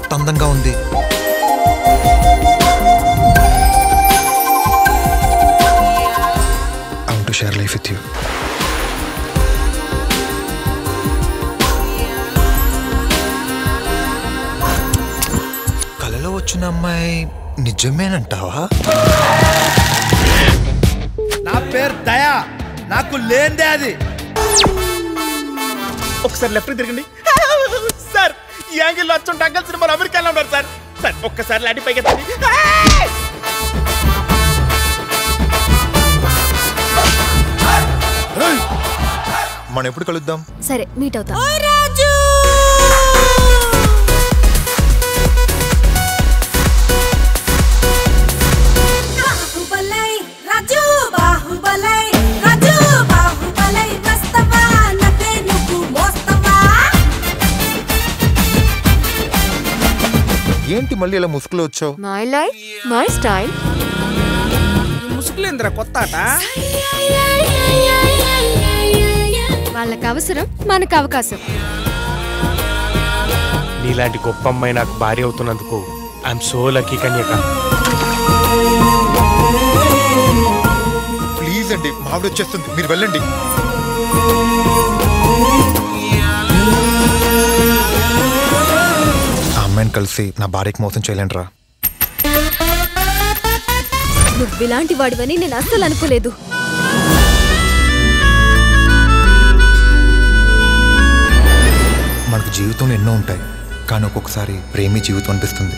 ఎంత అందంగా ఉంది. I want to share life with you. కలలో వచ్చిన అమ్మాయి నిజమేనంటావా? నా పేరు దయా, నాకు లేందే అది. ఒకసారి లెఫ్ట్ తిరగండి సార్. ఈ యాంగిల్లో వచ్చి అంకల్ సినిమాలో అమెరికాలో ఉన్నారు సార్. సార్ ఒక్కసారి లాంటి పైకి ఎత్తండి. మనం ఎప్పుడు కలుద్దాం? సరే మీట్ అవుతాం. ఏంటి మళ్ళీ ఇలా ముసుగులో వచ్చావు? My life my style. ముసుగులేంద్ర కొత్త ఆట. వాళ్ళకి అవసరం, మనకు అవకాశం. నీలాంటి గొప్ప అమ్మాయి నాకు భార్య అవుతున్నందుకు I'm so lucky Kanyaka. Please అండి, మావిడ వచ్చేస్తుంది, మీరు వెళ్ళండి. ఆ అమ్మాయిని కలిసి నా భార్యకి మోసం చేయలేంట్రా. నువ్వు ఇలాంటి వాడివని నేను అస్సలు అనుకోలేదు. మనకు జీవితంలో ఎన్నో ఉంటాయి, కానీ ఒక్కొక్కసారి ప్రేమి జీవితం అనిపిస్తుంది.